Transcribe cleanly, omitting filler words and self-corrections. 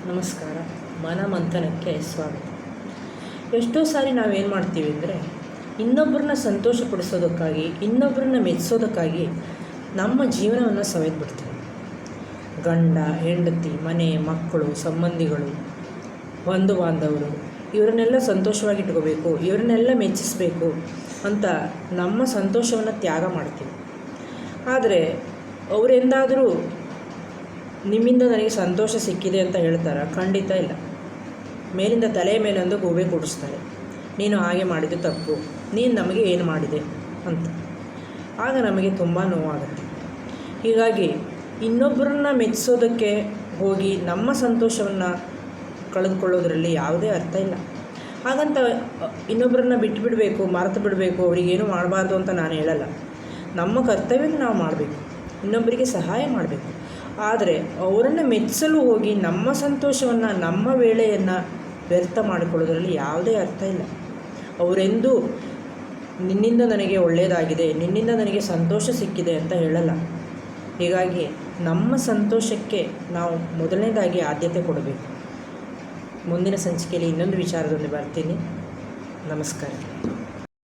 ನಮಸ್ಕಾರ. ಮನಮಂಥನಕ್ಕೆ ಸ್ವಾಗತ. ಎಷ್ಟೋ ಸಾರಿ ನಾವೇನು ಮಾಡ್ತೀವಿ ಅಂದರೆ, ಇನ್ನೊಬ್ಬರನ್ನ ಸಂತೋಷಪಡಿಸೋದಕ್ಕಾಗಿ, ಇನ್ನೊಬ್ಬರನ್ನ ಮೆಚ್ಚಿಸೋದಕ್ಕಾಗಿ ನಮ್ಮ ಜೀವನವನ್ನು ಸವೆದ್ಬಿಡ್ತೀವಿ. ಗಂಡ, ಹೆಂಡತಿ, ಮನೆ, ಮಕ್ಕಳು, ಸಂಬಂಧಿಗಳು, ಬಂಧು ಬಾಂಧವರು ಇವರನ್ನೆಲ್ಲ ಸಂತೋಷವಾಗಿಟ್ಕೋಬೇಕು, ಇವರನ್ನೆಲ್ಲ ಮೆಚ್ಚಿಸಬೇಕು ಅಂತ ನಮ್ಮ ಸಂತೋಷವನ್ನು ತ್ಯಾಗ ಮಾಡ್ತೀವಿ. ಆದರೆ ಅವರೆಂದಾದರೂ ನಿಮ್ಮಿಂದ ನನಗೆ ಸಂತೋಷ ಸಿಕ್ಕಿದೆ ಅಂತ ಹೇಳ್ತಾರೆ? ಖಂಡಿತ ಇಲ್ಲ. ಮೇಲಿಂದ ತಲೆಯ ಮೇಲೊಂದು ಗೂಬೆ ಕೂಡಿಸ್ತಾರೆ, ನೀನು ಹಾಗೆ ಮಾಡಿದ್ದು ತಪ್ಪು, ನೀನು ನಮಗೆ ಏನು ಮಾಡಿದೆ ಅಂತ. ಆಗ ನಮಗೆ ತುಂಬ ನೋವಾಗುತ್ತೆ. ಹೀಗಾಗಿ ಇನ್ನೊಬ್ಬರನ್ನ ಮೆಚ್ಚಿಸೋದಕ್ಕೆ ಹೋಗಿ ನಮ್ಮ ಸಂತೋಷವನ್ನು ಕಳೆದುಕೊಳ್ಳೋದ್ರಲ್ಲಿ ಯಾವುದೇ ಅರ್ಥ ಇಲ್ಲ. ಹಾಗಂತ ಇನ್ನೊಬ್ಬರನ್ನ ಬಿಟ್ಟುಬಿಡಬೇಕು, ಮರೆತು ಬಿಡಬೇಕು, ಅವರಿಗೇನು ಮಾಡಬಾರ್ದು ಅಂತ ನಾನು ಹೇಳಲ್ಲ. ನಮ್ಮ ಕರ್ತವ್ಯನ ನಾವು ಮಾಡಬೇಕು, ಇನ್ನೊಬ್ಬರಿಗೆ ಸಹಾಯ ಮಾಡಬೇಕು. ಆದರೆ ಅವರನ್ನು ಮೆಚ್ಚಿಸಲು ಹೋಗಿ ನಮ್ಮ ಸಂತೋಷವನ್ನು, ನಮ್ಮ ವೇಳೆಯನ್ನು ವ್ಯರ್ಥ ಮಾಡಿಕೊಳ್ಳೋದ್ರಲ್ಲಿ ಯಾವುದೇ ಅರ್ಥ ಇಲ್ಲ. ಅವರೆಂದೂ ನಿನ್ನಿಂದ ನನಗೆ ಒಳ್ಳೆಯದಾಗಿದೆ, ನಿನ್ನಿಂದ ನನಗೆ ಸಂತೋಷ ಸಿಕ್ಕಿದೆ ಅಂತ ಹೇಳಲ್ಲ. ಹೀಗಾಗಿ ನಮ್ಮ ಸಂತೋಷಕ್ಕೆ ನಾವು ಮೊದಲನೇದಾಗಿ ಆದ್ಯತೆ ಕೊಡಬೇಕು. ಮುಂದಿನ ಸಂಚಿಕೆಯಲ್ಲಿ ಇನ್ನೊಂದು ವಿಚಾರದೊಂದಿಗೆ ಬರ್ತೀನಿ. ನಮಸ್ಕಾರ.